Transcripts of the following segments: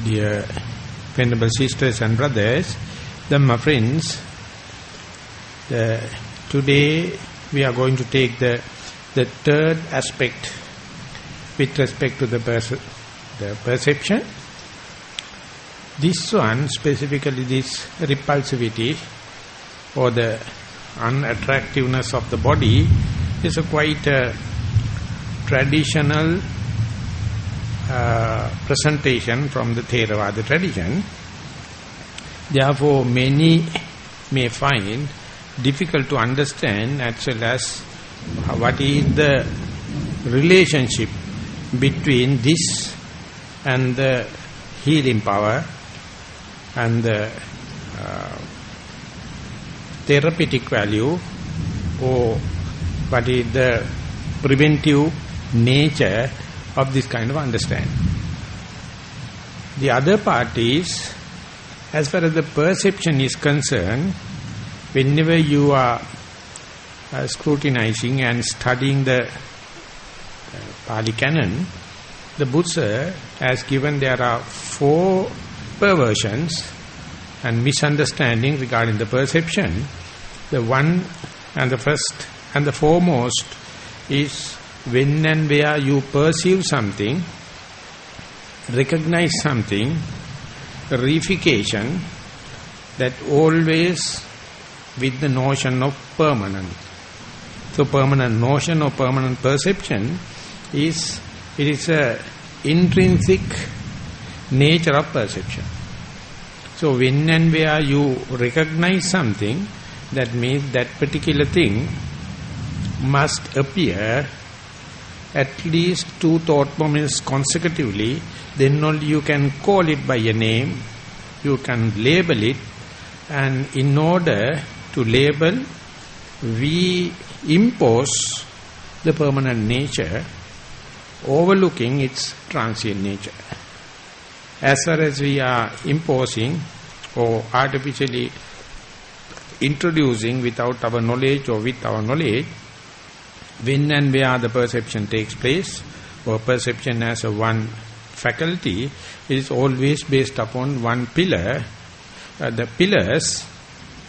Dear Venerable Sisters and Brothers, my friends, today we are going to take the third aspect with respect to the perception. This one, specifically this repulsivity or the unattractiveness of the body, is a quite traditional presentation from the Theravada tradition. Therefore, many may find difficult to understand as well as what is the relationship between this and the healing power and the therapeutic value, or what is the preventive nature of this kind of understanding. The other part is, as far as the perception is concerned, whenever you are scrutinizing and studying the Pali Canon, the Buddha has given there are 4 perversions and misunderstanding regarding the perception. The one and the first and the foremost is when and where you perceive something, recognize something, reification, that always with the notion of permanent. So permanent notion or permanent perception is a intrinsic nature of perception. So when and where you recognize something, that means that particular thing must appear at least 2 thought moments consecutively, then only you can call it by a name, you can label it, and in order to label, we impose the permanent nature, overlooking its transient nature. As far as we are imposing or artificially introducing without our knowledge or with our knowledge, when and where the perception takes place, or perception as a one faculty, it is always based upon one pillar. The pillars,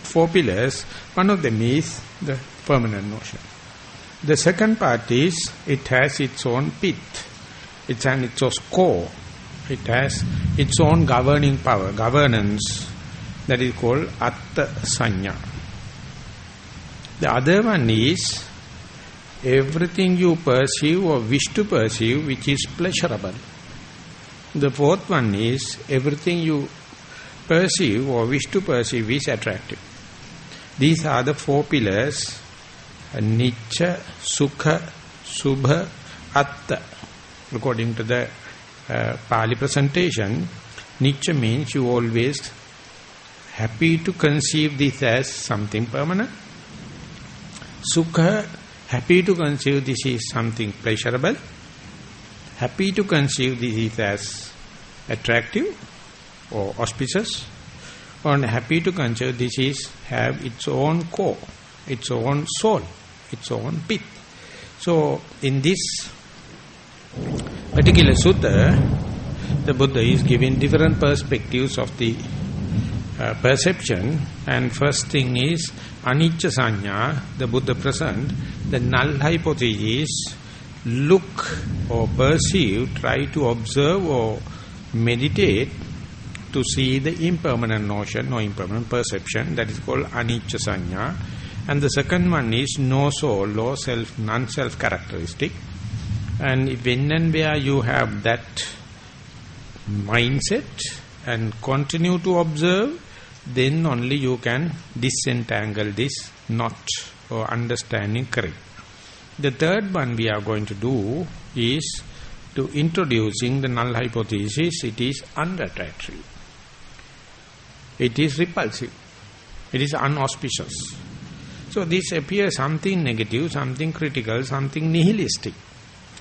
4 pillars, one of them is the permanent notion. The second part is, it has its own pith, its own core, it has its own governing power, governance, that is called Atta Sanya. The other one is everything you perceive or wish to perceive which is pleasurable. The fourth one is everything you perceive or wish to perceive is attractive. These are the 4 pillars: Nicca, Sukha, Subha, Atta. According to the Pali presentation, Nicca means you always happy to conceive this as something permanent. Sukha, happy to conceive this is something pleasurable. Happy to conceive this is as attractive or auspicious. Or happy to conceive this is have its own core, its own soul, its own pith. So in this particular sutta, the Buddha is giving different perspectives of the perception. And first thing is anicca sanya. The Buddha present the null hypothesis: look or perceive, try to observe or meditate to see the impermanent notion or impermanent perception, that is called anicca sanya. And the second one is no soul or self, non-self characteristic. And when and where you have that mindset and continue to observe, then only you can disentangle this knot or understanding correct. The third one we are going to do is to introducing the null hypothesis. It is unattractive. It is repulsive. It is unauspicious. So this appears something negative, something critical, something nihilistic.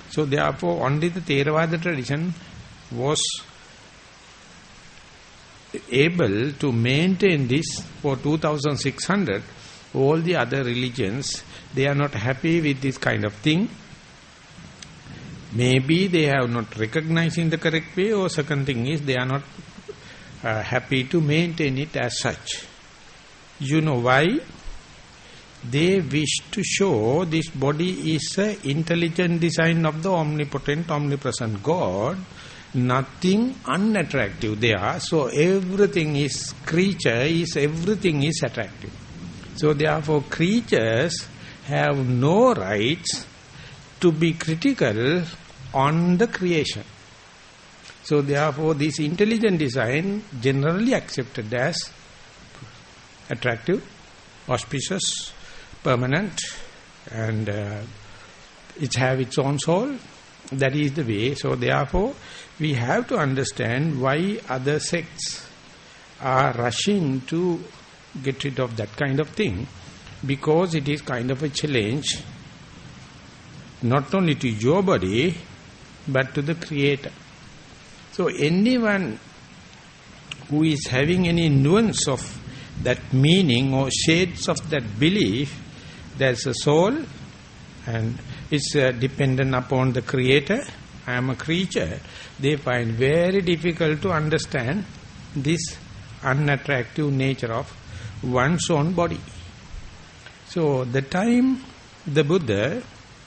So therefore only the Theravada tradition was able to maintain this for 2600. All the other religions, they are not happy with this kind of thing. Maybe they have not recognized in the correct way, or second thing is they are not happy to maintain it as such. You know why? They wish to show this body is an intelligent design of the omnipotent, omnipresent God. Nothing unattractive there. So everything is everything is attractive. So therefore creatures have no rights to be critical on the creation. So therefore this intelligent design generally accepted as attractive, auspicious, permanent, and it have its own soul. That is the way. So therefore we have to understand why other sects are rushing to get rid of that kind of thing, because it is kind of a challenge not only to your body but to the Creator. So anyone who is having any nuance of that meaning or shades of that belief, there's a soul and it's dependent upon the Creator, I am a creature, they find very difficult to understand this unattractive nature of one's own body. So the time the Buddha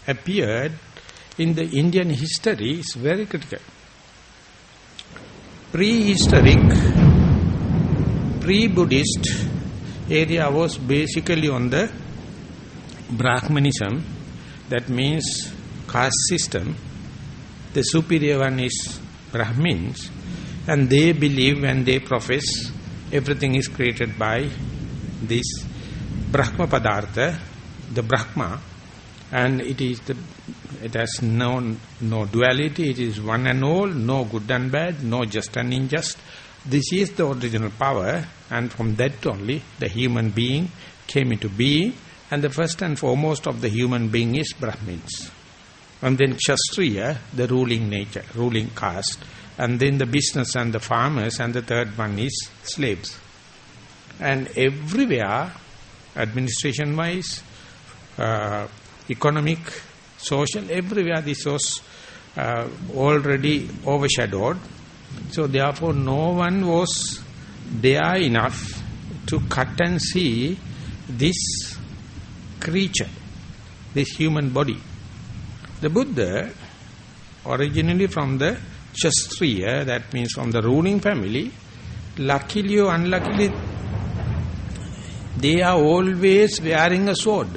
appeared in the Indian history is very critical. Prehistoric, pre-Buddhist area was basically on the Brahmanism, that means caste system. The superior one is Brahmins, and they believe and they profess everything is created by this Brahma Padartha, the Brahma, and it has no duality, it is one and all, no good and bad, no just and unjust. This is the original power, and from that only the human being came into being, and the first and foremost of the human being is Brahmins. And then Kshatriya, the ruling nature, ruling caste, and then the business and the farmers, and the third one is slaves. And everywhere, administration-wise, economic, social, everywhere this was already overshadowed. So therefore no one was there enough to cut and see this creature, this human body. The Buddha, originally from the Kshatriya, that means from the ruling family, luckily or unluckily, they are always wearing a sword.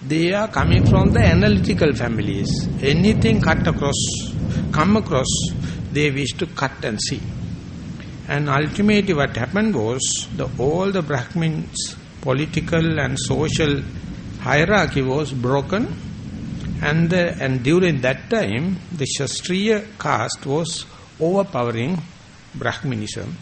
They are coming from the analytical families. Anything come across, they wish to cut and see. And ultimately what happened was, all the Brahmins' political and social hierarchy was broken, and during that time, the Kshatriya caste was overpowering Brahmanism.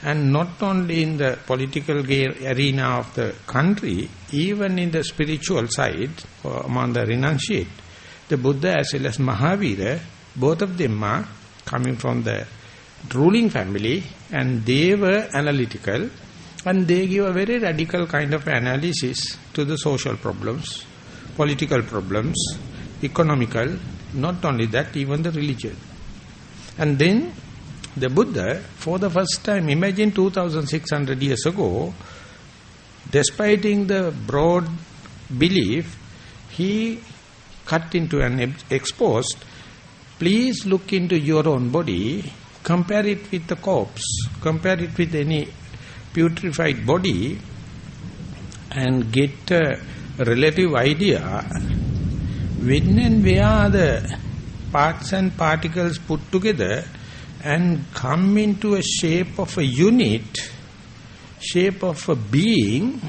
And not only in the political arena of the country, even in the spiritual side, among the renunciate, the Buddha as well as Mahavira, both of them are coming from the ruling family, and they were analytical, and they give a very radical kind of analysis to the social problems, political problems, economical, not only that, even the religion. And then the Buddha, for the first time, imagine 2600 years ago, despite the broad belief, he cut into and exposed, please look into your own body, compare it with the corpse, compare it with any putrefied body, and get a relative idea when and where the parts and particles put together and come into a shape of a unit, shape of a being,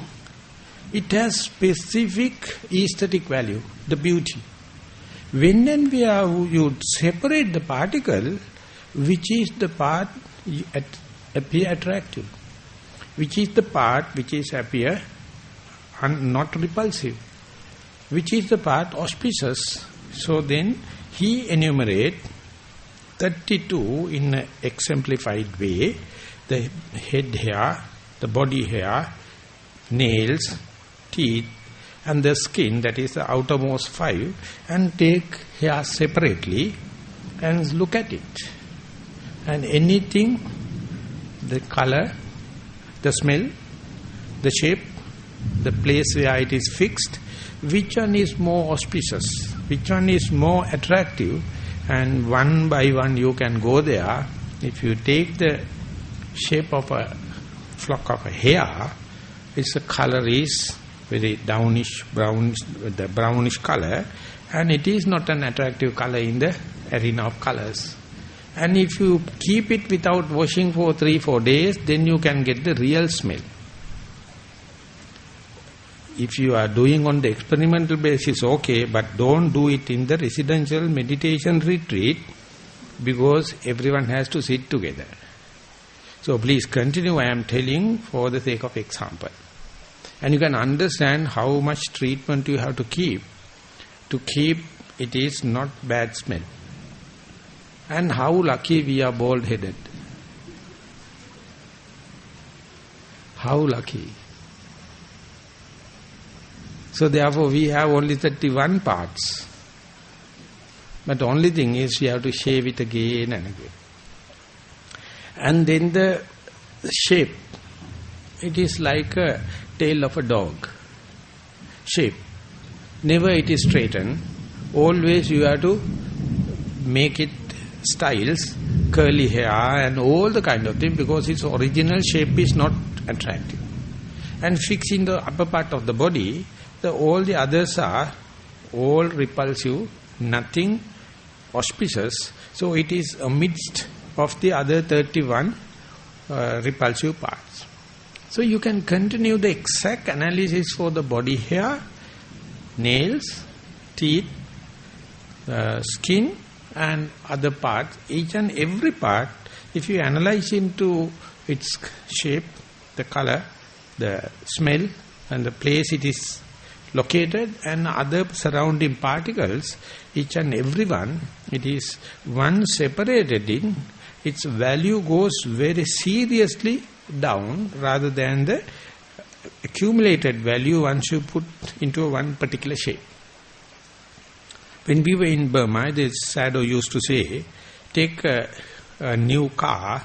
it has specific aesthetic value, the beauty. When and where you separate the particle, which is the part appear attractive, which is the part which is appear not repulsive, which is the part auspicious. So then he enumerate 32 in an exemplified way, the head hair, the body hair, nails, teeth, and the skin, that is the outermost 5, and take hair separately and look at it. And anything, the color, the smell, the shape, the place where it is fixed, which one is more auspicious, which one is more attractive, and one by one you can go there. If you take the shape of a flock of a hair, its color is very brownish, the brownish color, and it is not an attractive color in the arena of colors. And if you keep it without washing for 3-4 days, then you can get the real smell. If you are doing on the experimental basis, okay, but don't do it in the residential meditation retreat, because everyone has to sit together. So please continue, I am telling for the sake of example. And you can understand how much treatment you have to keep it is not bad smell. And how lucky we are bald-headed. How lucky. So therefore we have only 31 parts. But the only thing is we have to shave it again and again. And then the shape, it is like a tail of a dog. Shape. Never it is straightened. Always you have to make it styles, curly hair and all the kind of thing, because its original shape is not attractive. And fixing the upper part of the body, all the others are all repulsive, nothing auspicious. So it is amidst of the other 31 repulsive parts. So you can continue the exact analysis for the body hair, nails, teeth, skin and other parts. Each and every part, if you analyze into its shape, the color, the smell and the place it is located and other surrounding particles, each and every one, it is one separated in, its value goes very seriously down rather than the accumulated value once you put into one particular shape. When we were in Burma, the Sadhu used to say, take a new car,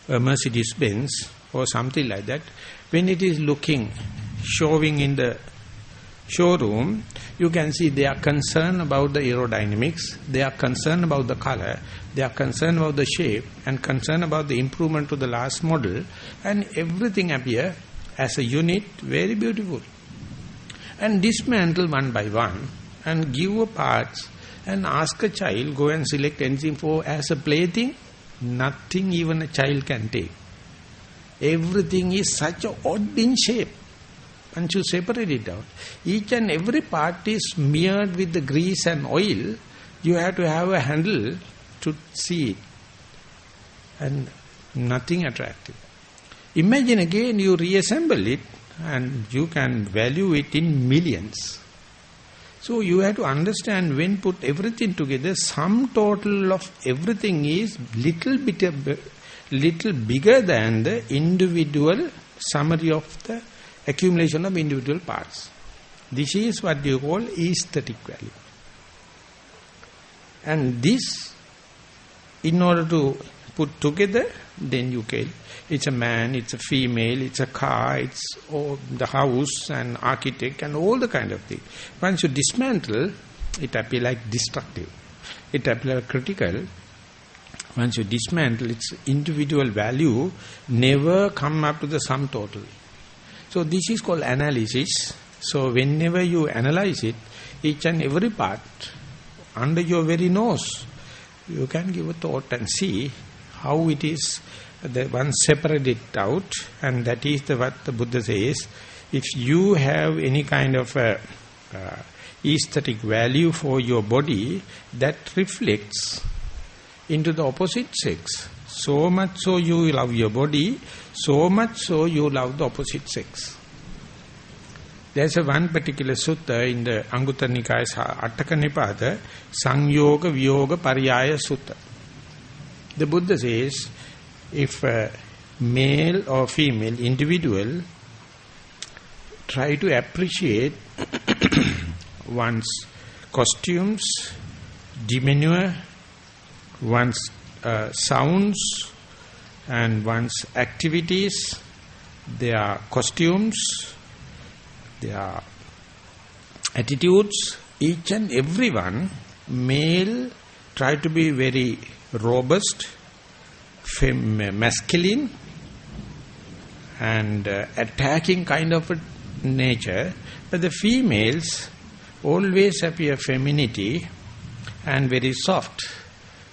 a Mercedes-Benz or something like that. When it is showing in the showroom, you can see they are concerned about the aerodynamics, they are concerned about the color, they are concerned about the shape and concerned about the improvement to the last model, and everything appear as a unit very beautiful. And dismantle one by one and give a parts and ask a child, go and select anything for as a plaything, nothing even a child can take. Everything is such a odd in shape. Once you separate it out, each and every part is smeared with the grease and oil. You have to have a handle to see it. And nothing attractive. Imagine again you reassemble it and you can value it in millions. So you have to understand, when put everything together, sum total of everything is little bigger than the individual summary of the accumulation of individual parts. This is what you call aesthetic value. And this, in order to put together, then you can. It's a man, it's a female, it's a car, it's the house and architect and all the kind of thing. Once you dismantle, it appears like destructive. It appears critical. Once you dismantle, its individual value never come up to the sum total. So this is called analysis. So whenever you analyze it, each and every part, under your very nose, you can give a thought and see how it is. The one separate it out, and that is what the Buddha says. If you have any kind of aesthetic value for your body, that reflects into the opposite sex. So much so you love your body, so much so you love the opposite sex. There's one particular sutta in the Anguttara Nikaya's Attaka Nipada, Sangyoga Viyoga Paryaya Sutta. The Buddha says, if a male or female individual try to appreciate one's costumes, demeanor, one's sounds, and one's activities, their costumes, their attitudes. Each and every one, male, try to be very robust, masculine, and attacking kind of a nature. But the females always appear femininity and very soft.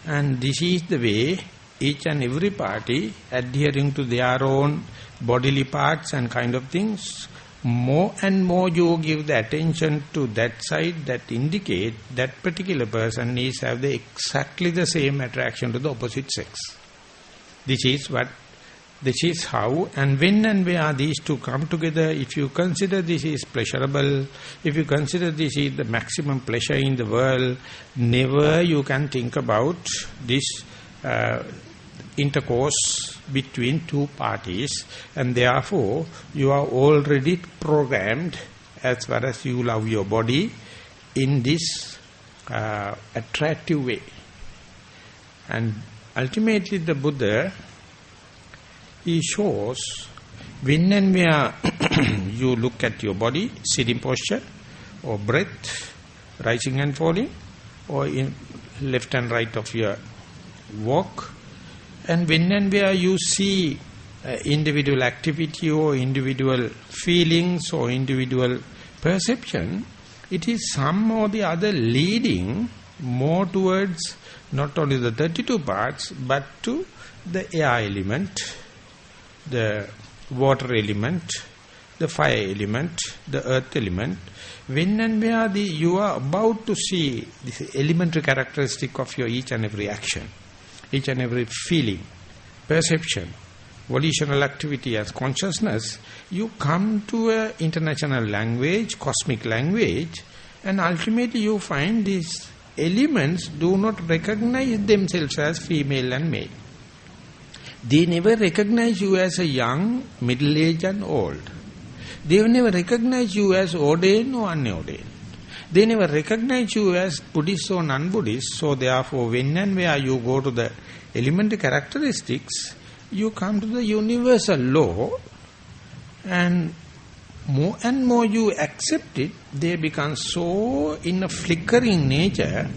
And this is the way each and every party adhering to their own bodily parts and kind of things. More and more you give the attention to that side, that indicate that particular person is have the exactly the same attraction to the opposite sex. This is how, and when and where these two come together. If you consider this is pleasurable, if you consider this is the maximum pleasure in the world, never you can think about this intercourse between two parties, and therefore you are already programmed as far as you love your body in this attractive way. And ultimately the Buddha, he shows when and where you look at your body, sitting posture or breath, rising and falling, or in left and right of your walk, and when and where you see individual activity or individual feelings or individual perception, it is some or the other leading more towards not only the 32 parts but to the air element, the water element, the fire element, the earth element. When and where you are about to see this elementary characteristic of your each and every action, each and every feeling, perception, volitional activity as consciousness, you come to an international language, cosmic language, and ultimately you find these elements do not recognize themselves as female and male. They never recognize you as a young, middle-aged and old. They never recognize you as ordained or unordained. They never recognize you as Buddhist or non-Buddhist. So therefore, when and where you go to the elementary characteristics, you come to the universal law, and more you accept it, they become so in a flickering nature,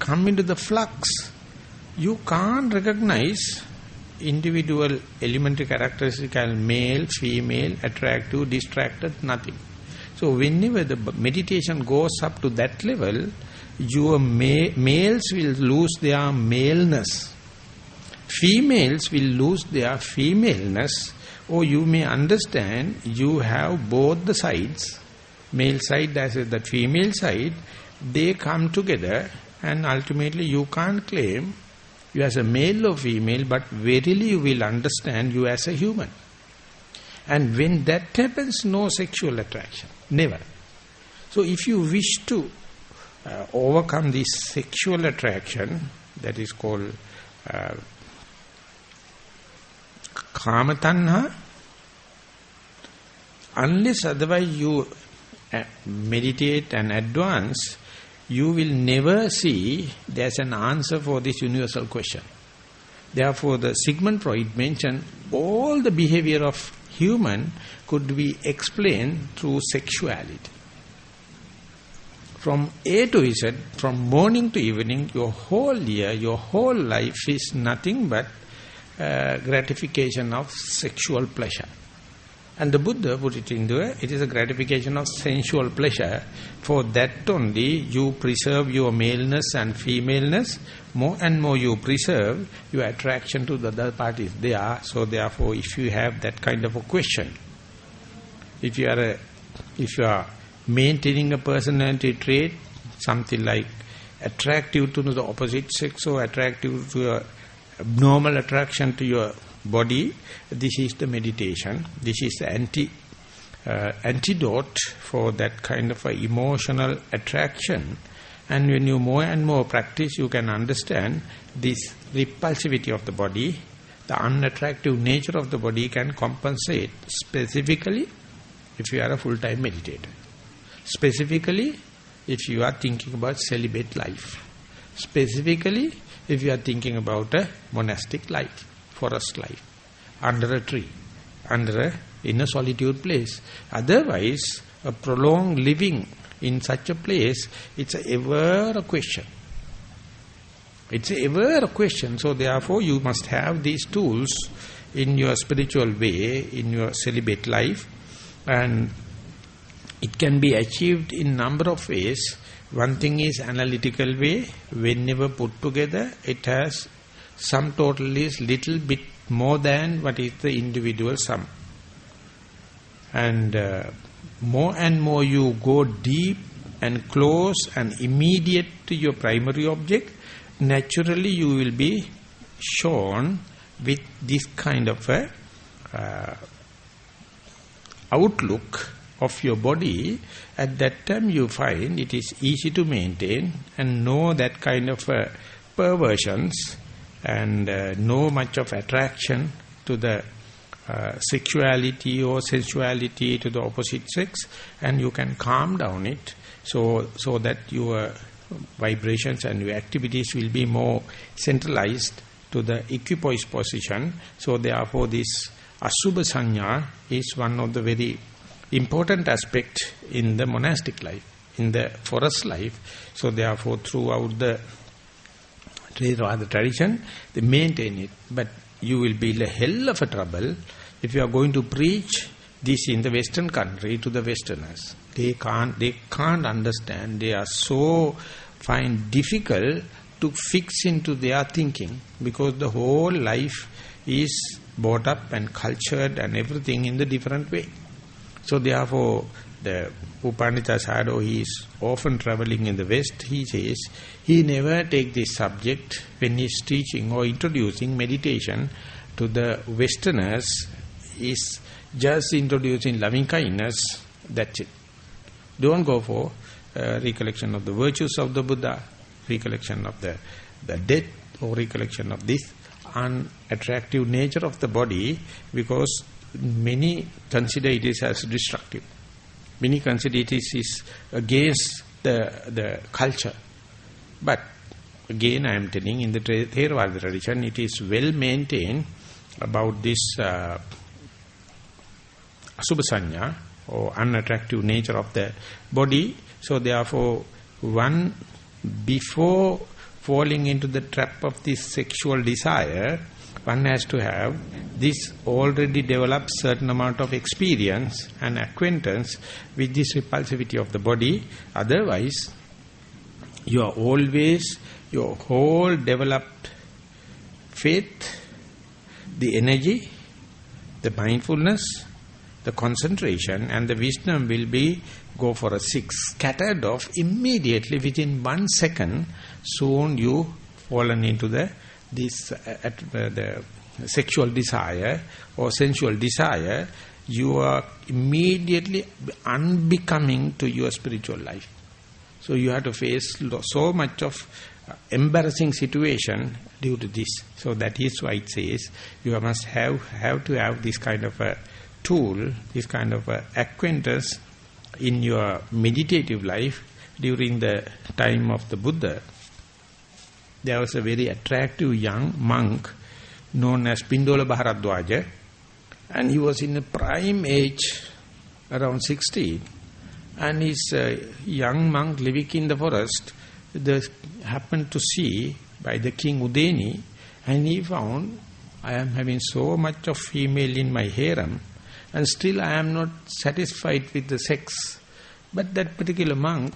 come into the flux. You can't recognize individual elementary characteristics as male, female, attractive, distracted, nothing. So whenever the meditation goes up to that level, your males will lose their maleness. Females will lose their femaleness, or you may understand you have both the sides, male side as well as the female side, they come together, and ultimately you can't claim you as a male or female, but verily you will understand you as a human. And when that happens, no sexual attraction, never. So if you wish to overcome this sexual attraction, that is called kama tanha, unless otherwise you meditate and advance, you will never see there's an answer for this universal question. Therefore, the Sigmund Freud mentioned all the behavior of human could be explained through sexuality. From A to Z, from morning to evening, your whole year, your whole life is nothing but gratification of sexual pleasure. And the Buddha put it into it is a gratification of sensual pleasure. For that only you preserve your maleness and femaleness. More and more you preserve your attraction to the other parties there. So therefore, if you have that kind of a question, if you are maintaining a personality trait, something like attractive to the opposite sex or attractive to your abnormal attraction to your body, this is the meditation. This is the antidote for that kind of a emotional attraction. And when you more and more practice, you can understand this repulsivity of the body, the unattractive nature of the body can compensate specifically if you are a full-time meditator. Specifically if you are thinking about celibate life. Specifically, if you are thinking about a monastic life, forest life, under a tree, in a solitude place. Otherwise, a prolonged living in such a place, it's ever a question. It's ever a question. So therefore, you must have these tools in your spiritual way, in your celibate life, and it can be achieved in number of ways. One thing is analytical way. Whenever put together, it has sum total is little bit more than what is the individual sum. And more and more you go deep and close and immediate to your primary object, naturally you will be shown with this kind of a outlook of your body. At that time you find it is easy to maintain and know that kind of perversions and no much of attraction to the sexuality or sensuality to the opposite sex, and you can calm down it so that your vibrations and your activities will be more centralized to the equipoise position. So therefore this Asubha Sanya is one of the very important aspect in the monastic life, in the forest life. So therefore throughout the Theravada tradition, they maintain it. But you will be in a hell of a trouble if you are going to preach this in the Western country to the Westerners. They can't understand. They are so find difficult to fix into their thinking, because the whole life is brought up and cultured and everything in the different way. So therefore, the Upanita Sadhu, he is often traveling in the West. He says he never take this subject when he is teaching or introducing meditation to the Westerners. Is just introducing loving kindness. That's it. Don't go for recollection of the virtues of the Buddha, recollection of the death, or recollection of this unattractive nature of the body, because many consider it is as destructive. Many consider it is against the culture. But again, I am telling, in the Theravada tradition, it is well maintained about this Asubha or unattractive nature of the body. So therefore, one, before falling into the trap of this sexual desire, one has to have this already developed certain amount of experience and acquaintance with this repulsivity of the body. Otherwise, you are always, your whole developed faith, the energy, the mindfulness, the concentration and the wisdom will be go for a six, scattered off immediately within 1 second. Soon you fallen into the sexual desire or sensual desire. You are immediately unbecoming to your spiritual life. So you have to face so much of embarrassing situation due to this. So that is why it says you must have to have this kind of a tool, this kind of acquaintance in your meditative life. During the time of the Buddha, there was a very attractive young monk known as Pindola Bharadwaja, and he was in a prime age, around 16, and his young monk living in the forest, they happened to see by the king Udeni, and he found, I am having so much of female in my harem, and still I am not satisfied with the sex. But that particular monk,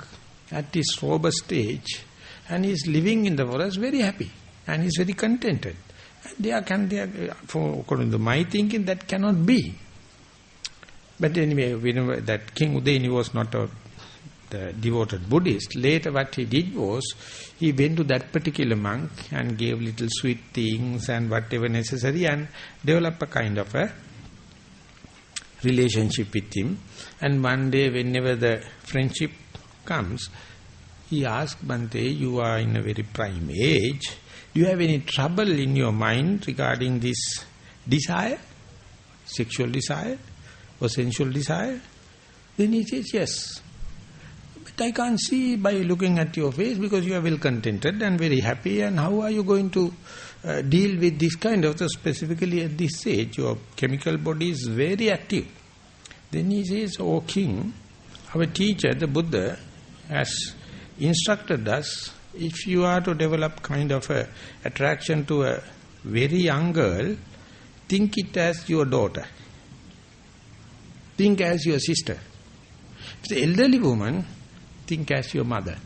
at his robust age, and he is living in the forest very happy, and he is very contented. And according to my thinking, that cannot be. But anyway, we know that King Udeni was not the devoted Buddhist. Later what he did was, he went to that particular monk and gave little sweet things and whatever necessary, and developed a kind of a relationship with him. And one day, whenever the friendship comes, he asked, Bhante, you are in a very prime age. Do you have any trouble in your mind regarding this desire, sexual desire or sensual desire? Then he says, yes. But But I can't see by looking at your face, because you are well contented and very happy, and how are you going to deal with this kind of, specifically at this stage, your chemical body is very active. Then he says, "O king, our teacher, the Buddha, has instructed us, if you are to develop kind of a attraction to a very young girl, think it as your daughter. Think as your sister. If the elderly woman, think as your mother."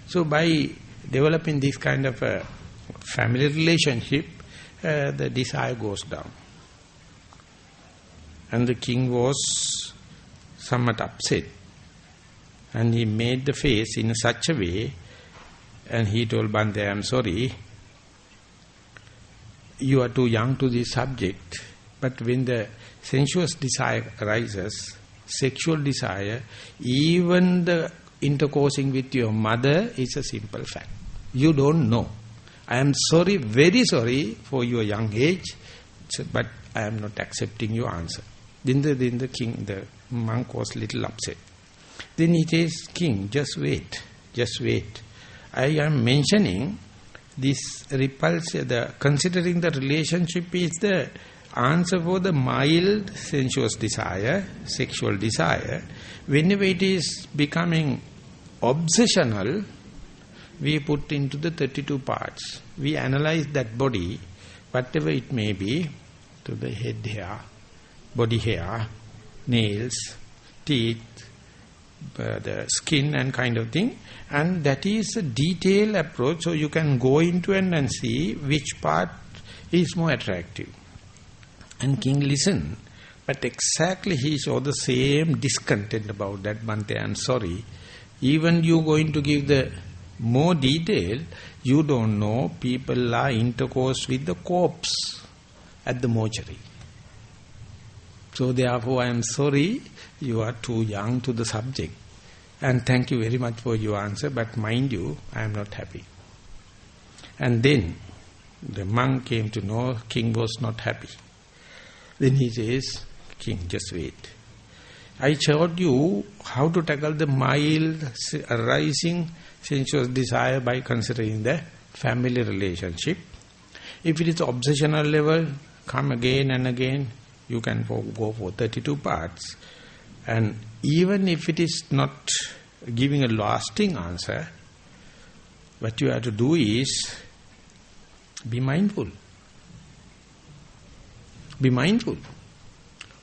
So by developing this kind of a family relationship, the desire goes down. And the king was somewhat upset. And he made the face in such a way, and he told Bhante, "I'm sorry, you are too young to this subject, but when the sensuous desire arises, sexual desire, even the intercoursing with your mother is a simple fact. You don't know. I am sorry, very sorry for your young age, but I am not accepting your answer." Then the monk was little upset. Then he says, "King, just wait. I am mentioning this repulsion, considering the relationship is the answer for the mild sensuous desire, sexual desire. Whenever it is becoming obsessional, we put into the 32 parts. We analyze that body, whatever it may be, to the head hair, body hair, nails, teeth, the skin and kind of thing. And that is a detailed approach, so you can go into it and see which part is more attractive." And king listened, but exactly he saw the same discontent about that. "Bhante, I am sorry. Even you going to give the more detail, you don't know people are intercourse with the corpse at the mortuary. So therefore I am sorry, you are too young to the subject. And thank you very much for your answer, but mind you, I am not happy." And then the monk came to know king was not happy. Then he says, "King, just wait. I showed you how to tackle the mild arising sensuous desire by considering the family relationship. If it is obsessional level, come again and again, you can go for 32 parts. And even if it is not giving a lasting answer, what you have to do is be mindful. Be mindful.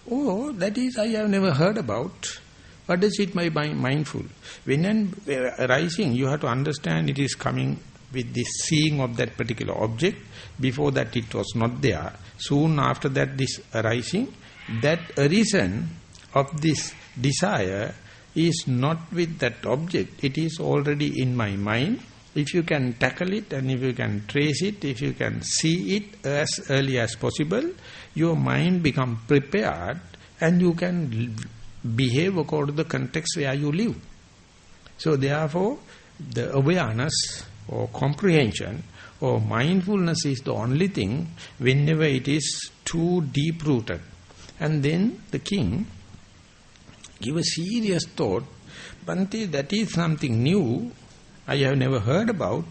Oh, that is I have never heard about. What does it mean by mindful? When arising, you have to understand it is coming with this seeing of that particular object. Before that it was not there. Soon after that this arising, that arisen of this desire is not with that object. It is already in my mind. If you can tackle it and if you can trace it, if you can see it as early as possible, your mind becomes prepared and you can behave according to the context where you live. So therefore, the awareness or comprehension or mindfulness is the only thing whenever it is too deep-rooted. And then the king give a serious thought, Bhante, that is something new, I have never heard about,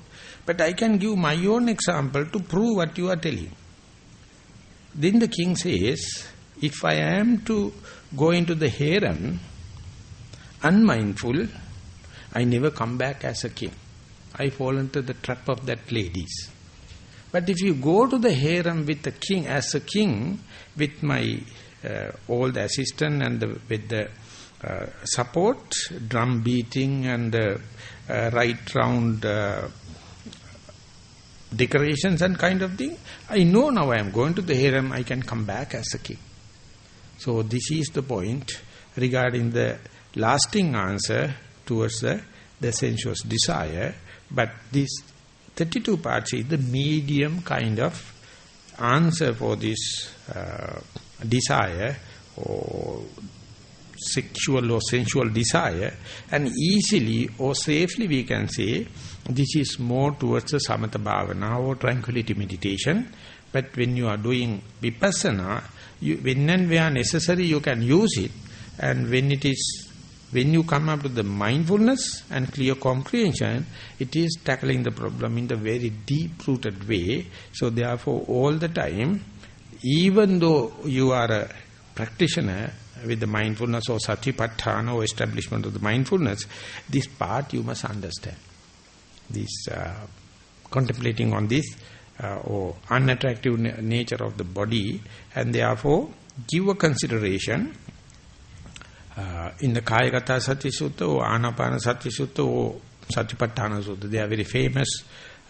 but I can give my own example to prove what you are telling. Then the king says, if I am to go into the harem, unmindful, I never come back as a king. I fall into the trap of that ladies. But if you go to the harem with the king, as a king, with my old assistant and with the support, drum beating and right round decorations and kind of thing, I know now I am going to the harem, I can come back as a king. So this is the point regarding the lasting answer towards the sensuous desire. But this 32 parts is the medium kind of answer for this desire or sexual or sensual desire, and easily or safely we can say this is more towards the samatha bhavana or tranquility meditation. But when you are doing vipassana, when and where necessary you can use it, and when it is when you come up to the mindfulness and clear comprehension, it is tackling the problem in the very deep-rooted way. So therefore, all the time, even though you are a practitioner with the mindfulness or satipatthana or establishment of the mindfulness, this part you must understand. This contemplating on this or unattractive nature of the body, and therefore give a consideration in the Kayagata Sati Sutta or Anapana Sati Sutta or Satipatthana Sutta. They are very famous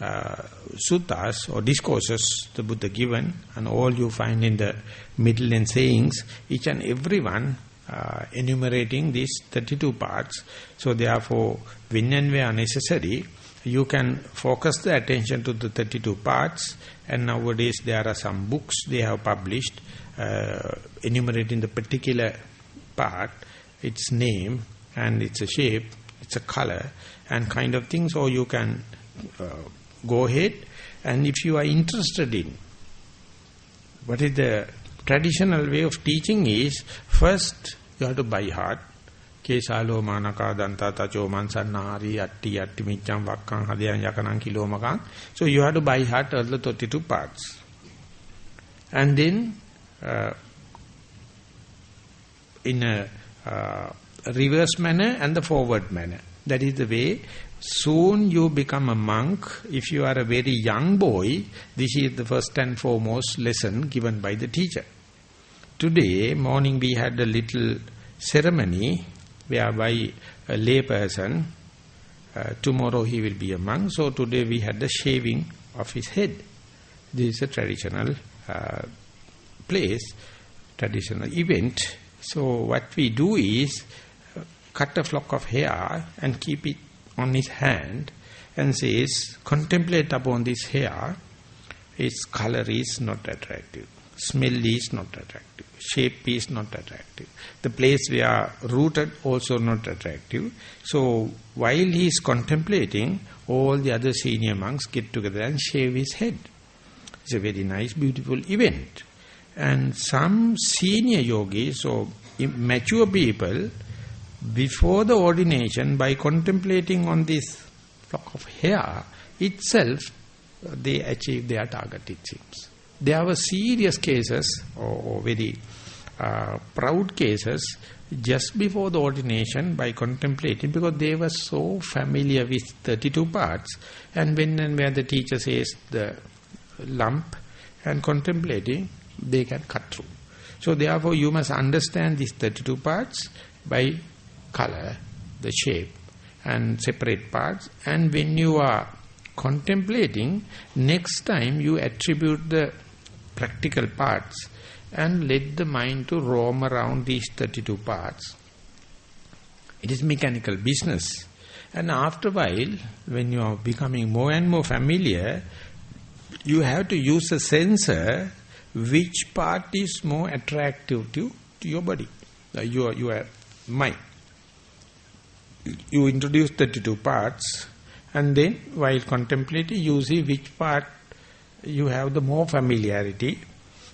suttas or discourses the Buddha given, and all you find in the middle and sayings, each and every one enumerating these 32 parts. So therefore, when and where necessary, you can focus the attention to the 32 parts, and nowadays there are some books they have published enumerating the particular part, its name and its a shape, its a color and kind of things. Or you can go ahead, and if you are interested in what is the traditional way of teaching is, first you have to by heart. Kesalo manaka danta tacho mansannari atti atti miccam vakkam hadayan yakanan kilomakam. So you have to by heart all the 32 parts. And then in a reverse manner and the forward manner. That is the way. Soon you become a monk. If you are a very young boy, this is the first and foremost lesson given by the teacher. Today morning we had a little ceremony whereby a lay person, tomorrow he will be a monk. So today we had the shaving of his head. This is a traditional place, traditional event. So what we do is cut a flock of hair and keep it on his hand and says, contemplate upon this hair. Its color is not attractive, smell is not attractive, shape is not attractive, the place we are rooted also not attractive. So while he is contemplating, all the other senior monks get together and shave his head. It's a very nice, beautiful event. And some senior yogis or mature people, before the ordination, by contemplating on this flock of hair itself, they achieve their target, it seems. There were serious cases or very proud cases just before the ordination by contemplating, because they were so familiar with 32 parts, and when and where the teacher says the lump and contemplating, they can cut through. So therefore you must understand these 32 parts by color, the shape and separate parts, and when you are contemplating, next time you attribute the practical parts and let the mind to roam around these 32 parts. It is mechanical business. And after a while, when you are becoming more and more familiar, you have to use a sensor which part is more attractive to your body, your mind. You introduce 32 parts, and then while contemplating, you see which part you have the more familiarity,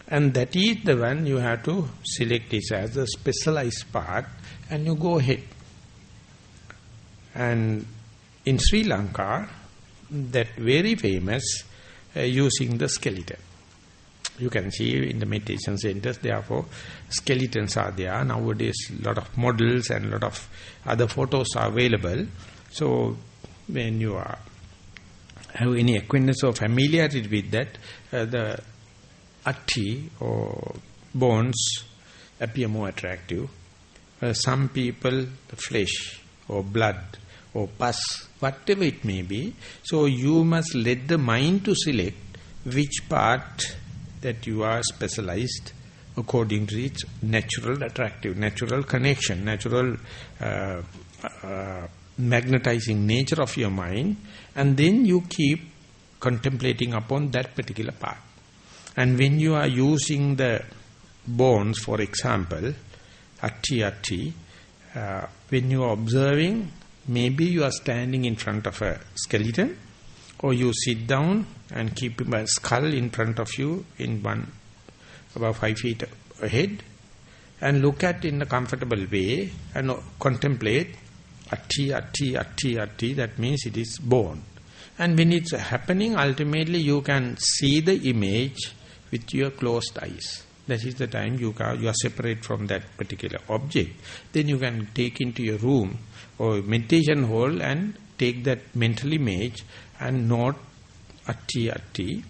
and that is the one you have to select it as a specialized part, and you go ahead. And in Sri Lanka, that very famous using the skeleton. You can see in the meditation centers, therefore, skeletons are there. Nowadays, a lot of models and a lot of other photos are available. So, when you have any acquaintance or familiarity with that, the atti or bones appear more attractive. Some people, the flesh or blood or pus, whatever it may be. So, you must let the mind to select which part that you are specialized according to its natural attractive, natural connection, natural magnetizing nature of your mind, and then you keep contemplating upon that particular part. And when you are using the bones, for example, atti, when you are observing, maybe you are standing in front of a skeleton, or you sit down and keep a skull in front of you in about 5 feet ahead, and look at in a comfortable way and contemplate atti, atti, atti, atti, that means it is born. And when it's happening, ultimately you can see the image with your closed eyes. That is the time you are separate from that particular object. Then you can take into your room or meditation hall and take that mental image and note atti, atti.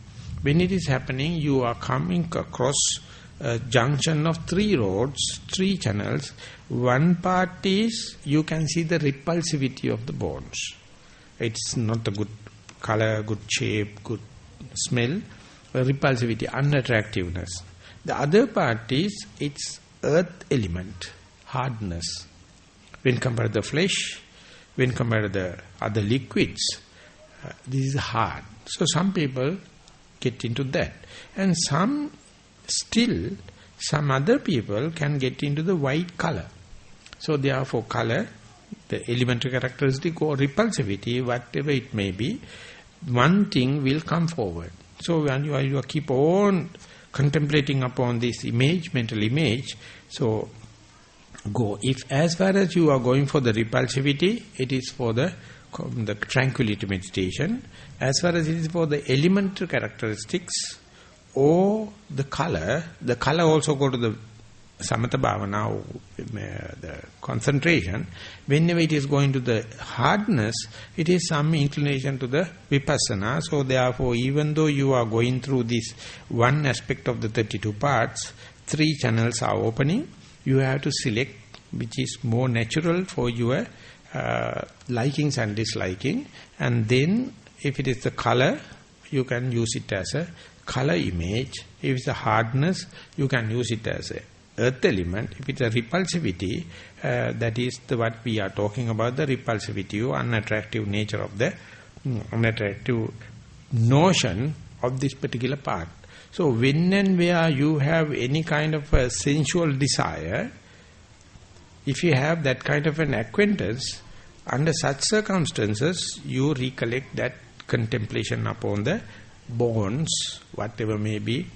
When it is happening, you are coming across a junction of 3 roads, 3 channels. One part is you can see the repulsivity of the bones. It's not a good color, good shape, good smell, repulsivity, unattractiveness. The other part is its earth element, hardness. When compared to the flesh, when compared to the other liquids, this is hard. So some people get into that. And some other people can get into the white color. So therefore color, the elementary characteristic or repulsivity, whatever it may be, one thing will come forward. So when you keep on contemplating upon this image, mental image, so go. If as far as you are going for the repulsivity, it is for the tranquility meditation. As far as it is for the elementary characteristics or the color also go to the samatha bhavana, the concentration. Whenever it is going to the hardness, it is some inclination to the vipassana. So therefore, even though you are going through this one aspect of the 32 parts, 3 channels are opening. You have to select which is more natural for your likings and disliking. And then if it is the color, you can use it as a color image. If it's a hardness, you can use it as a earth element. If it's a repulsivity, that is what we are talking about, the repulsivity or unattractive nature of the unattractive notion of this particular part. So when and where you have any kind of a sensual desire, if you have that kind of an acquaintance, under such circumstances, you recollect that contemplation upon the bones, whatever may be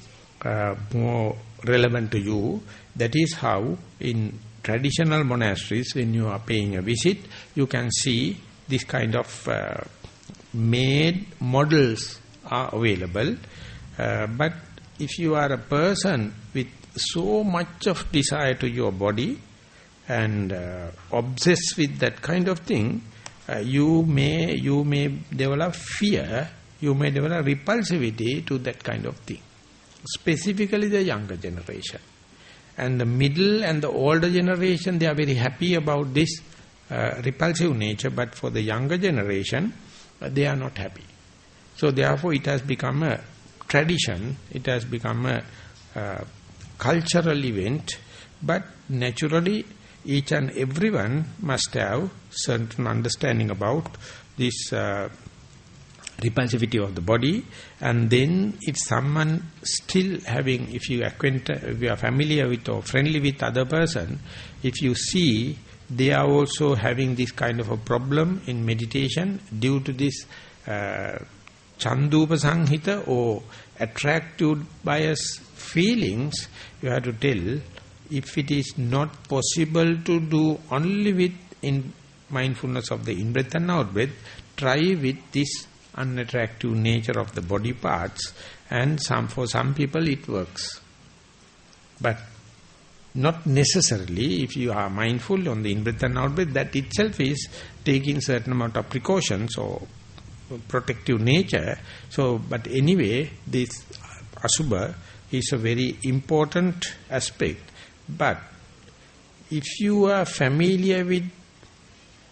more relevant to you. That is how in traditional monasteries, when you are paying a visit, you can see this kind of made models are available. But if you are a person with so much of desire to your body and obsessed with that kind of thing, you may develop fear, you may develop repulsivity to that kind of thing. Specifically the younger generation. And the middle and the older generation, they are very happy about this repulsive nature, but for the younger generation, they are not happy. So therefore it has become a tradition, it has become a cultural event, but naturally each and everyone must have certain understanding about this repulsivity of the body. And then if someone still having, if you are familiar with or friendly with other person, if you see they are also having this kind of a problem in meditation due to this Chandupa Sanghita or attracted bias feelings, you have to tell, if it is not possible to do only with in mindfulness of the in-breath and out-breath, try with this unattractive nature of the body parts, and for some people it works. But not necessarily, if you are mindful on the in-breath and out-breath, that itself is taking certain amount of precautions or protective nature. So, but anyway, this Asubha is a very important aspect. But if you are familiar with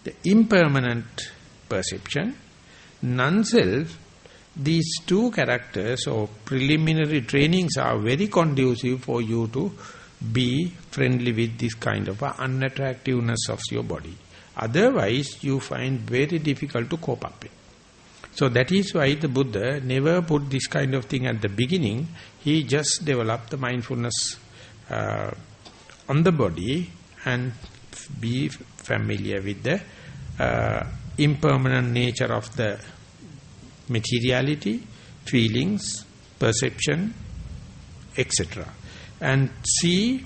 the impermanent perception, non-self, these 2 characters or preliminary trainings are very conducive for you to be friendly with this kind of unattractiveness of your body. Otherwise, you find very difficult to cope up with. So that is why the Buddha never put this kind of thing at the beginning. He just developed the mindfulness on the body and be familiar with the impermanent nature of the materiality, feelings, perception, etc. And see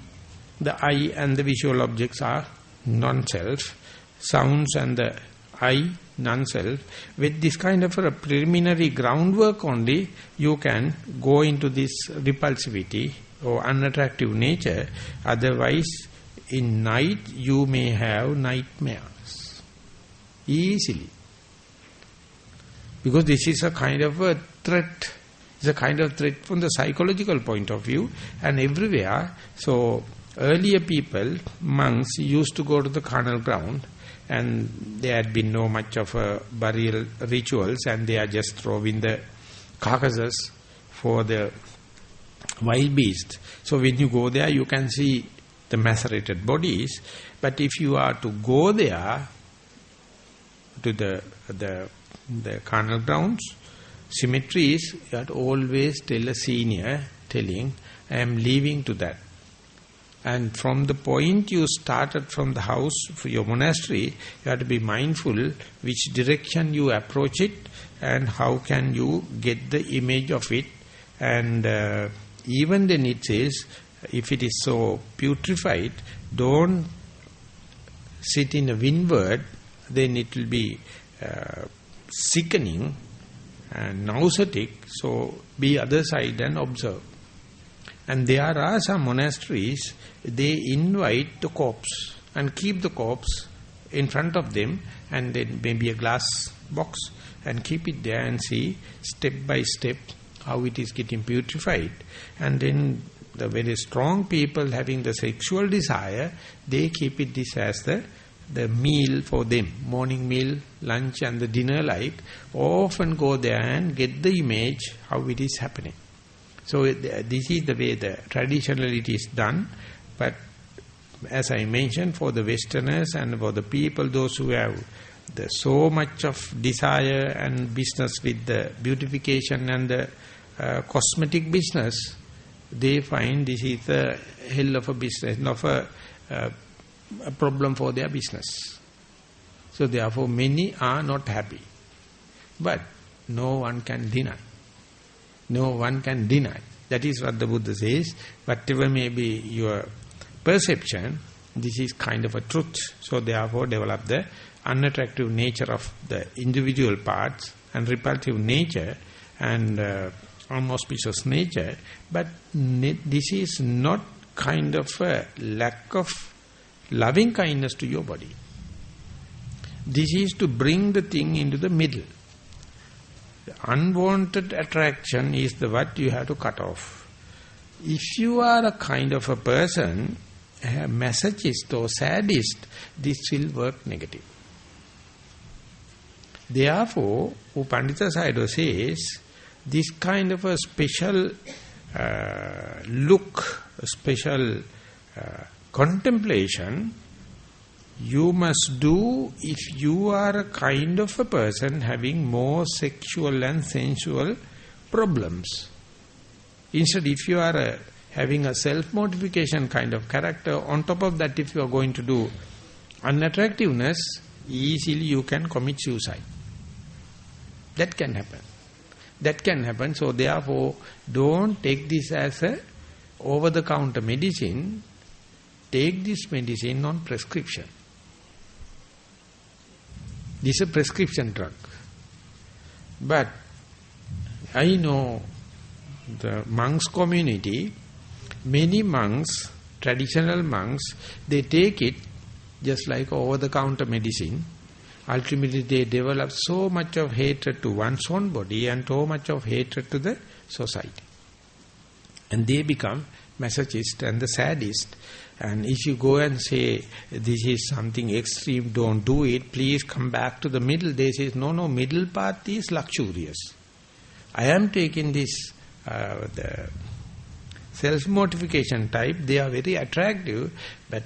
the eye and the visual objects are non-self, sounds and the eye, non-self. With this kind of a preliminary groundwork only, you can go into this repulsivity or unattractive nature. Otherwise, in night, you may have nightmares. Easily. Because this is a kind of a threat. It's a kind of threat from the psychological point of view and everywhere. So, earlier people, monks, used to go to the carnal ground, and there had been no much of burial rituals, and they are just throwing the carcasses for the wild beasts. So when you go there, you can see the macerated bodies. But if you are to go there to the carnal grounds, cemeteries, you have to always tell a senior, telling, I am leaving to that. And from the point you started from the house for your monastery, you have to be mindful which direction you approach it and how can you get the image of it. And even then it says, if it is so putrefied, don't sit in a windward, then it will be sickening and nauseatic. So be other side and observe. And there are some monasteries, they invite the corpse and keep the corpse in front of them, and then maybe a glass box, and keep it there and see step by step how it is getting purified. And then the very strong people having the sexual desire, they keep it this as the meal for them, morning meal, lunch and the dinner like, often go there and get the image how it is happening. So this is the way the traditionally it is done, but as I mentioned, for the Westerners and for the people, those who have so much of desire and business with the beautification and the cosmetic business, they find this is a hell of a business, not a problem for their business. So therefore many are not happy. But no one can deny. No one can deny. That is what the Buddha says. Whatever may be your perception, this is kind of a truth. So therefore develop the unattractive nature of the individual parts and repulsive nature and unauspicious nature. But this is not kind of a lack of loving kindness to your body. This is to bring the thing into the middle. The unwanted attraction is the what you have to cut off. If you are a kind of a person, a masochist or sadist, this will work negative. Therefore, Pandita Sayadaw says, this kind of a special look, a special contemplation, you must do if you are a kind of a person having more sexual and sensual problems. Instead, if you are having a self-mortification kind of character, on top of that, if you are going to do unattractiveness, easily you can commit suicide. That can happen. That can happen. So therefore, don't take this as a over-the-counter medicine. Take this medicine on prescription. This is a prescription drug. But I know the monks community, many monks, traditional monks, they take it just like over-the-counter medicine. Ultimately they develop so much of hatred to one's own body and so much of hatred to the society. And they become masochist and the sadist. And if you go and say, this is something extreme, don't do it, please come back to the middle, they say, no, middle path is luxurious. I am taking this, the self-mortification type, they are very attractive, but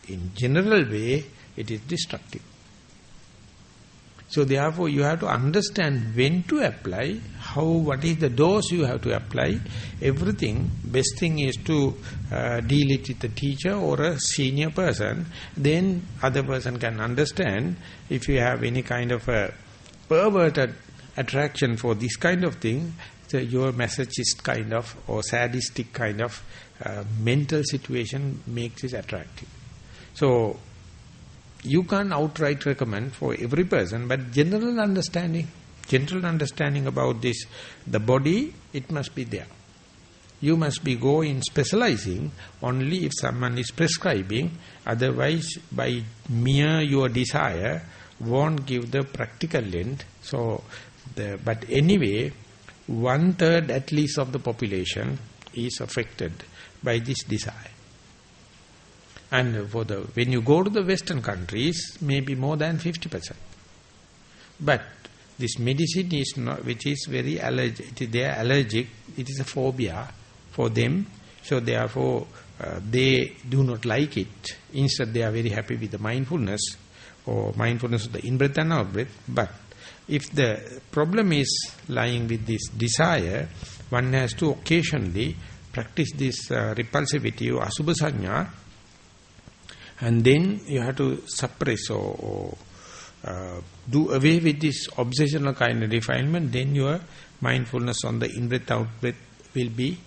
in general way, it is destructive. So therefore, you have to understand when to apply, what is the dose you have to apply, everything. Best thing is to deal it with a teacher or a senior person. Then other person can understand. If you have any kind of a perverted attraction for this kind of thing, so your masochist kind of or sadistic kind of mental situation makes it attractive. So, you can't outright recommend for every person, but general understanding about this, the body, it must be there. You must be going specializing only if someone is prescribing, otherwise by mere your desire won't give the practical end. So, but anyway, 1/3 at least of the population is affected by this desire. And when you go to the Western countries, maybe more than 50%. But this medicine is not, which is very allergic. They are allergic. It is a phobia for them. So therefore, they do not like it. Instead, they are very happy with the mindfulness, or mindfulness of the in-breath and out-breath. But if the problem is lying with this desire, one has to occasionally practice this repulsivity or asubha sanya, and then you have to suppress or do away with this obsessional kind of defilement. Then your mindfulness on the in-breath, out-breath will be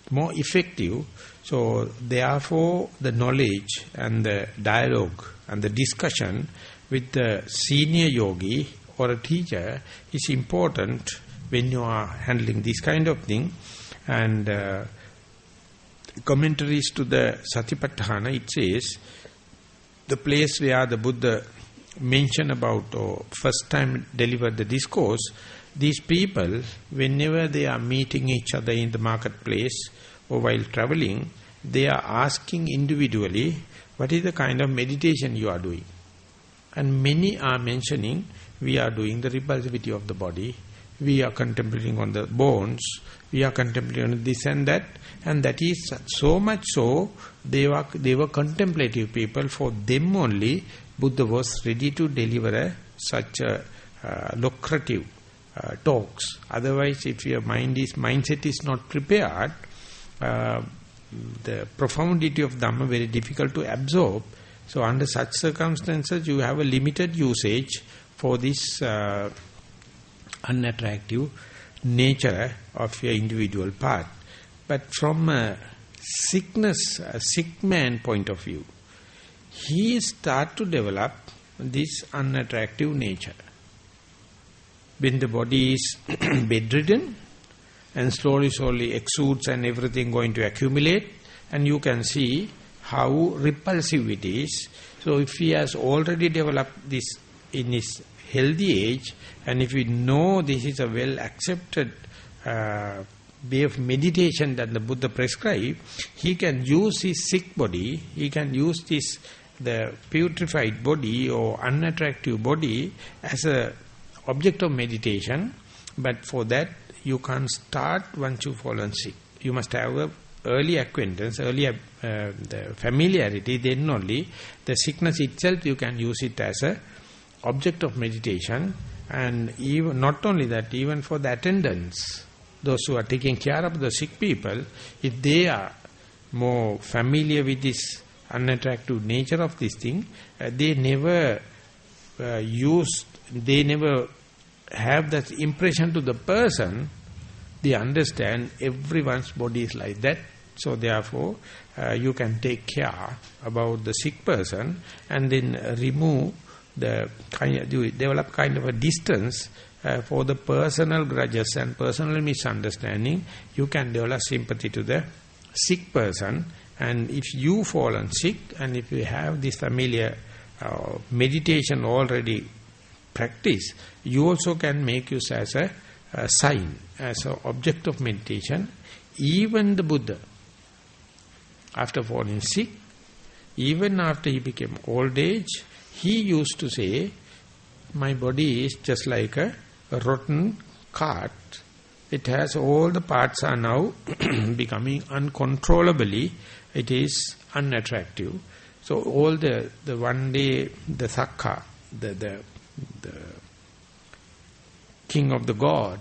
more effective. So therefore, the knowledge and the dialogue and the discussion with the senior yogi or a teacher is important when you are handling this kind of thing. And commentaries to the Satipatthana, it says, the place where the Buddha mentioned about, or first time delivered the discourse, these people, whenever they are meeting each other in the marketplace or while traveling, they are asking individually, what is the kind of meditation you are doing? And many are mentioning, we are doing the repulsivity of the body, we are contemplating on the bones, we are contemplating on this and that is so much so, they were contemplative people. For them only, Buddha was ready to deliver such a lucrative talks. Otherwise, if your mindset is not prepared, the profundity of Dhamma very difficult to absorb. So under such circumstances, you have a limited usage for this unattractive nature of your individual part. But from a sick man point of view, he start to develop this unattractive nature. When the body is bedridden and slowly exudes and everything going to accumulate, and you can see how repulsive it is. So if he has already developed this in his healthy age, and if we know this is a well accepted way of meditation that the Buddha prescribed, he can use his sick body, he can use the putrefied body or unattractive body as a object of meditation. But for that, you can't start once you've fallen sick. You must have a early acquaintance, the familiarity, then only the sickness itself you can use it as a object of meditation. And even not only that, even for the attendants, those who are taking care of the sick people, if they are more familiar with this unattractive nature of this thing, they never have that impression to the person. They understand everyone's body is like that. So therefore, you can take care about the sick person and then remove develop kind of a distance for the personal grudges and personal misunderstanding. You can develop sympathy to the sick person. And if you fallen sick, and if you have this familiar meditation already practiced, you also can make use as a sign, as an object of meditation. Even the Buddha, after falling sick, even after he became old age, he used to say, my body is just like a rotten cart. It has all the parts are now becoming uncontrollably, it is unattractive. So all the one day, the Sakka, the king of the god,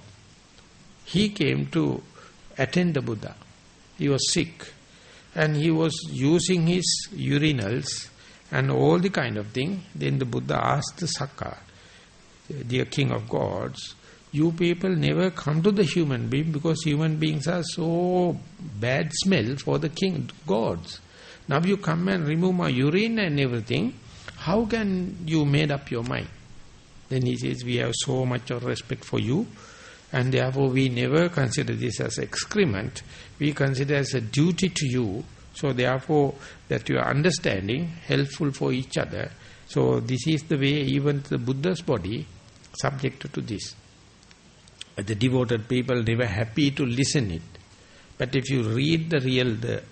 he came to attend the Buddha. He was sick and he was using his urinals and all the kind of thing. Then the Buddha asked the Sakka, dear king of gods, You people never come to the human being because human beings are so bad smell for the gods. Now you come and remove my urine and everything. How can you made up your mind? Then he says, we have so much of respect for you, and therefore we never consider this as excrement. We consider as a duty to you. So therefore, that you are understanding, helpful for each other. So this is the way even the Buddha's body subjected to this. The devoted people, they were happy to listen it. But if you read the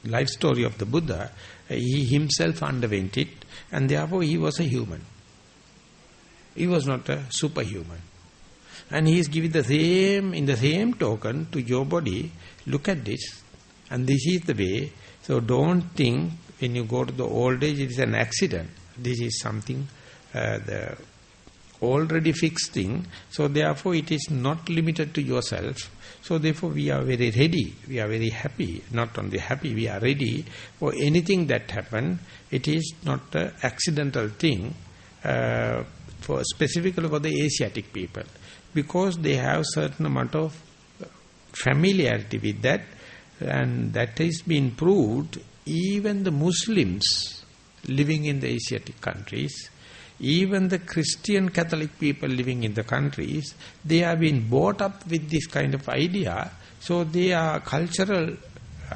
life story of the Buddha, he himself underwent it, and therefore he was a human. He was not a superhuman. And he is giving the same, in the same token to your body, look at this, and this is the way. So don't think when you go to the old age it is an accident. This is something, the already fixed thing. So therefore it is not limited to yourself. So therefore we are very ready, we are very happy, not only happy, we are ready for anything that happen. It is not an accidental thing for specifically for the Asiatic people, because they have certain amount of familiarity with that, and that has been proved. Even the Muslims living in the Asiatic countries, even the Christian Catholic people living in the countries, they have been brought up with this kind of idea. So their cultural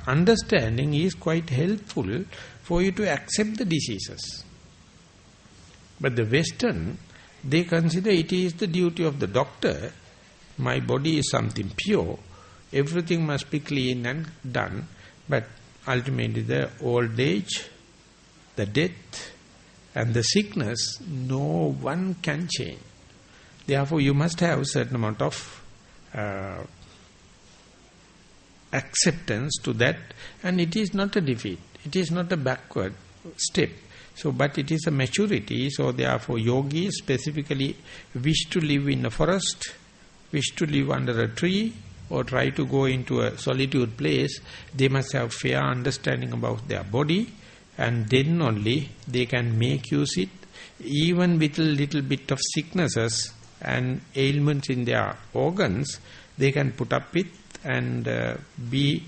understanding is quite helpful for you to accept the diseases. But the Western, they consider it is the duty of the doctor. My body is something pure. Everything must be clean and done. But ultimately the old age, the death, and the sickness, no one can change. Therefore, you must have a certain amount of acceptance to that, and it is not a defeat. It is not a backward step. So, but it is a maturity. So, therefore, yogis specifically wish to live in a forest, wish to live under a tree, or try to go into a solitude place. They must have fair understanding about their body, and then only they can make use it, even with a little bit of sicknesses and ailments in their organs, they can put up with and be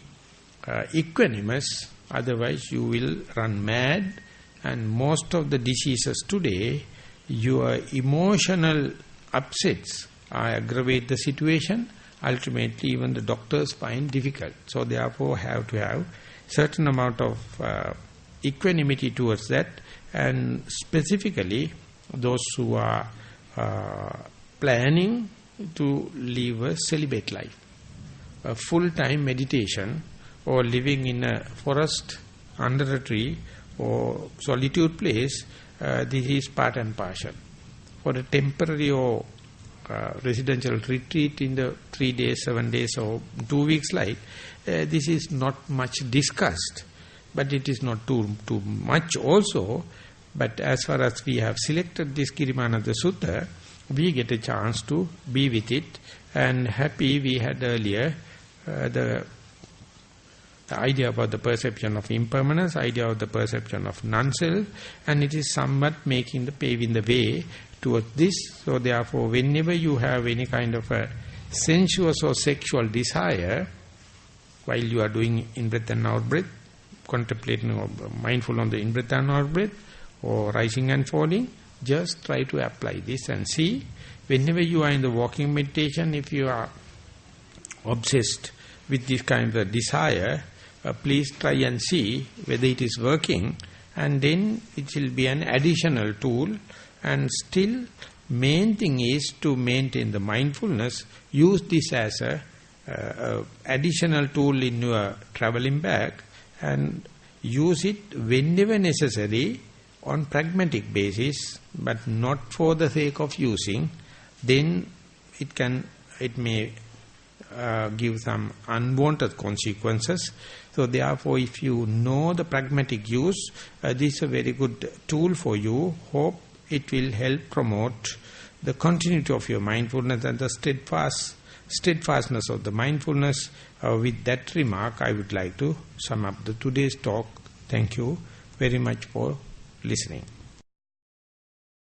equanimous. Otherwise you will run mad, and most of the diseases today, your emotional upsets aggravate the situation. Ultimately even the doctors find difficult. So therefore have to have certain amount of equanimity towards that, and specifically those who are planning to live a celibate life, a full-time meditation, or living in a forest under a tree or solitude place, this is part and parcel. For a temporary or residential retreat in the 3 days, 7 days or 2 weeks like, this is not much discussed. But it is not too much also. But as far as we have selected this Girimananda Sutta, we get a chance to be with it. And happy we had earlier the idea about the perception of impermanence, idea of the perception of non-self, and it is somewhat paving the way towards this. So therefore, whenever you have any kind of a sensuous or sexual desire, while you are doing in-breath and out-breath, contemplating or mindful on the in-breath and out-breath, or rising and falling, just try to apply this and see. Whenever you are in the walking meditation, if you are obsessed with this kind of desire, please try and see whether it is working, and then it will be an additional tool. And still, main thing is to maintain the mindfulness. Use this as a additional tool in your traveling bag, and use it whenever necessary on pragmatic basis, but not for the sake of using. Then it may give some unwanted consequences. So therefore, if you know the pragmatic use, this is a very good tool for you. Hope it will help promote the continuity of your mindfulness and the steadfastness of the mindfulness. With that remark, I would like to sum up today's talk. Thank you very much for listening.